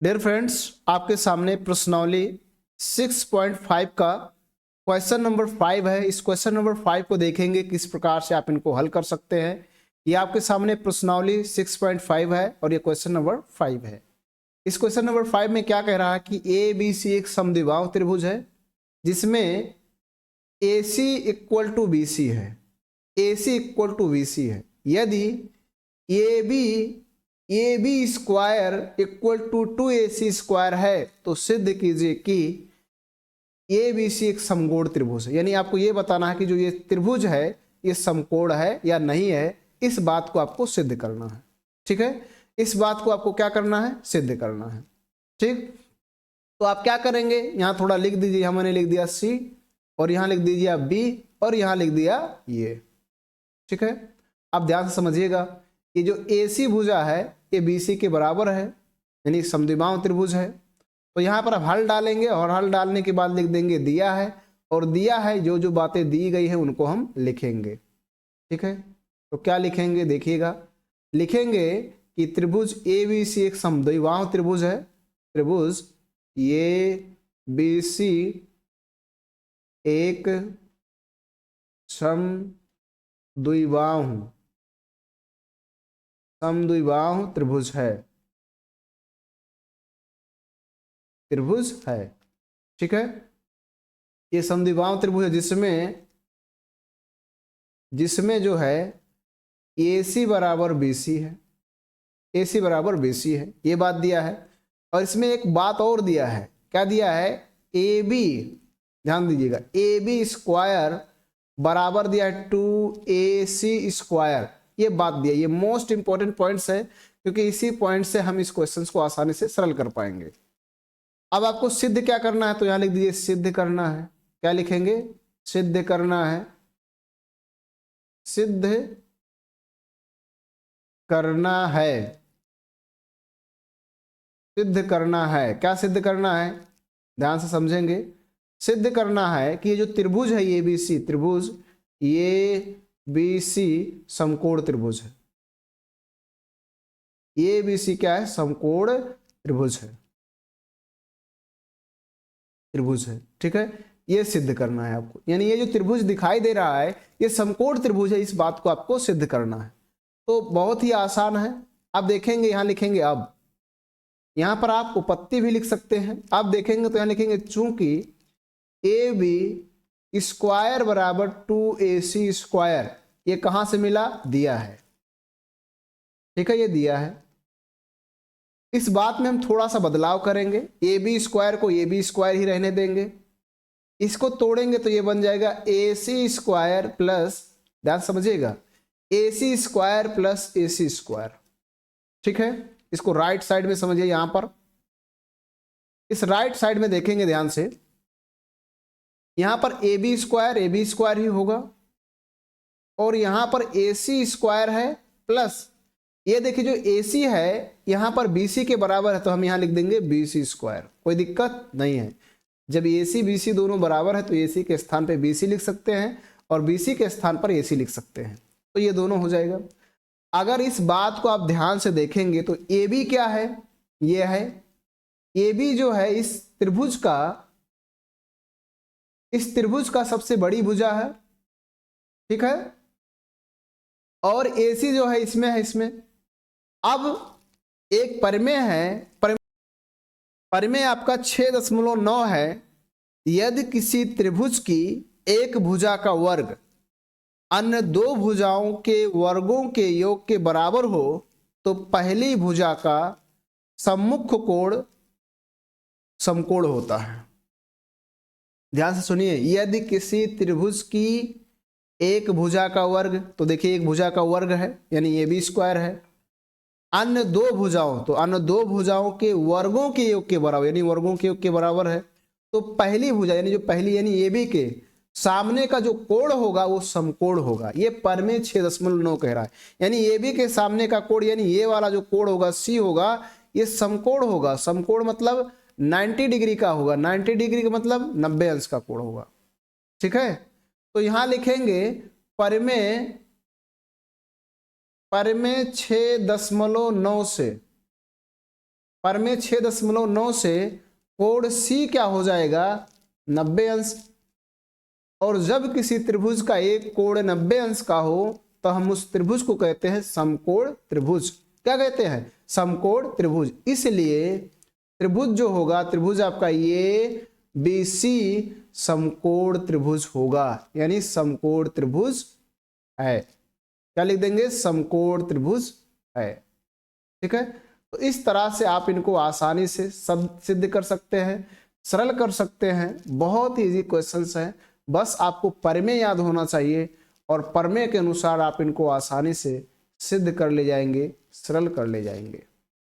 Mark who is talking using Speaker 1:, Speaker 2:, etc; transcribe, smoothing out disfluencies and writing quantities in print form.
Speaker 1: Dear friends, आपके सामने प्रश्नावली 6.5 का क्वेश्चन नंबर 5 है। इस क्वेश्चन नंबर 5 को देखेंगे किस प्रकार से आप इनको हल कर सकते हैं। ये आपके सामने प्रश्नावली 6.5 है और ये क्वेश्चन नंबर 5 है। इस क्वेश्चन नंबर 5 में क्या कह रहा है कि ए बी सी एक समद्विबाहु त्रिभुज है जिसमें A C equal to B C है, A C equal to B C है। यदि A B square equal to 2ac square है तो सिद्ध कीजिए कि ए बी सी एक समकोण त्रिभुज है। यानी आपको ये बताना है कि जो ये त्रिभुज है ये समकोण है या नहीं है, इस बात को आपको सिद्ध करना है। ठीक है, इस बात को आपको क्या करना है, सिद्ध करना है। ठीक, तो आप क्या करेंगे, यहां थोड़ा लिख दीजिए। यहां मैंने लिख दिया सी और यहां लिख दीजिए आप बी और यहां लिख दिया ये। ठीक है, आप ध्यान से समझिएगा, ये जो ए सी भुजा है ये बी सी के बराबर है, यानी समद्विबाहु त्रिभुज है। तो यहाँ पर आप हल डालेंगे और हल डालने के बाद लिख देंगे दिया है, और दिया है जो जो बातें दी गई हैं उनको हम लिखेंगे। ठीक है, तो क्या लिखेंगे देखिएगा, लिखेंगे कि त्रिभुज ए बी सी एक समद्विबाहु त्रिभुज है। त्रिभुज ए बी सी एक समद्विबाहु त्रिभुज है, त्रिभुज है। ठीक है, ये समद्विबाहु त्रिभुज है जिसमें जो है ए सी बराबर बी सी है, ए सी बराबर बी सी है, ये बात दिया है। और इसमें एक बात और दिया है, क्या दिया है, ए बी, ध्यान दीजिएगा, ए बी स्क्वायर बराबर दिया है 2ac स्क्वायर, ये बात दिया। ये मोस्ट इंपॉर्टेंट पॉइंट्स है क्योंकि इसी पॉइंट से हम इस क्वेश्चन को आसानी से सरल कर पाएंगे। अब आपको सिद्ध क्या करना है, तो यहां लिख दीजिए सिद्ध करना है। क्या लिखेंगे, सिद्ध करना है, सिद्ध करना है, सिद्ध करना है। क्या सिद्ध करना है, ध्यान से समझेंगे। सिद्ध करना है कि ये जो त्रिभुज है ये बी सी, त्रिभुज ये बी सी समकोण त्रिभुज है। ये बी सी क्या है, समकोण त्रिभुज है, त्रिभुज है। ठीक है, ये सिद्ध करना है आपको, यानी ये जो त्रिभुज दिखाई दे रहा है ये समकोण त्रिभुज है, इस बात को आपको सिद्ध करना है। तो बहुत ही आसान है। आप देखेंगे यहां लिखेंगे, अब यहां पर आप उपपत्ति भी लिख सकते हैं। आप देखेंगे तो यहां लिखेंगे चूंकि ए बी स्क्वायर बराबर 2ac स्क्वायर, ये कहां से मिला, दिया है। ठीक है, ये दिया है। इस बात में हम थोड़ा सा बदलाव करेंगे, ए बी स्क्वायर को ए बी स्क्वायर ही रहने देंगे, इसको तोड़ेंगे तो ये बन जाएगा ए सी स्क्वायर प्लस, ध्यान समझिएगा, ए सी स्क्वायर प्लस ए सी स्क्वायर। ठीक है, इसको राइट साइड में समझिए। यहां पर इस राइट साइड में देखेंगे ध्यान से, यहां पर ए बी स्क्वायर ही होगा और यहां पर ए सी स्क्वायर है प्लस, ये देखिए जो ए सी है यहां पर बी सी के बराबर है तो हम यहां लिख देंगे बी सी स्क्वायर, कोई दिक्कत नहीं है। जब ए सी बी सी दोनों बराबर है तो ए सी के स्थान पे बी सी लिख सकते हैं और बी सी के स्थान पर ए सी लिख सकते हैं, तो ये दोनों हो जाएगा। अगर इस बात को आप ध्यान से देखेंगे तो ए बी क्या है, ये है ए बी जो है इस त्रिभुज का सबसे बड़ी भुजा है। ठीक है, और ए सी जो है इसमें है, इसमें। अब एक परिमेय है, परिमेय आपका 6.9 है। यदि किसी त्रिभुज की एक भुजा का वर्ग अन्य दो भुजाओं के वर्गों के योग के बराबर हो तो पहली भुजा का सम्मुख कोण समकोण होता है। ध्यान से सुनिए, यदि किसी त्रिभुज की एक भुजा का वर्ग, तो देखिए एक भुजा का वर्ग है यानी ए बी स्क्वायर है, अन्य दो भुजाओं, तो अन्य दो भुजाओं के वर्गों के योग के बराबर, यानी वर्गों के योग के बराबर है, तो पहली भुजा यानी जो पहली यानी ए बी के सामने का जो कोण होगा वो समकोण होगा। ये परिमेय 6.9 कह रहा है, यानी ए बी के सामने का कोण यानी ये वाला जो कोण होगा सी होगा, ये समकोण होगा। समकोण मतलब 90 डिग्री का होगा, 90 डिग्री का मतलब 90 अंश का कोण होगा। ठीक है, तो यहां लिखेंगे परिमेय 6.9 से परमेय 6.9 से कोण सी क्या हो जाएगा 90 अंश। और जब किसी त्रिभुज का एक कोण 90 अंश का हो तो हम उस त्रिभुज को कहते हैं समकोण त्रिभुज। क्या कहते हैं? समकोण त्रिभुज। इसलिए त्रिभुज जो होगा, त्रिभुज आपका ये बीसी समकोण त्रिभुज होगा, यानी समकोण त्रिभुज है। क्या लिख देंगे? समकोण त्रिभुज है। ठीक है, तो इस तरह से आप इनको आसानी से सिद्ध कर सकते हैं, सरल कर सकते हैं। बहुत ही इजी क्वेश्चंस हैं, बस आपको प्रमेय याद होना चाहिए और प्रमेय के अनुसार आप इनको आसानी से सिद्ध कर ले जाएंगे, सरल कर ले जाएंगे।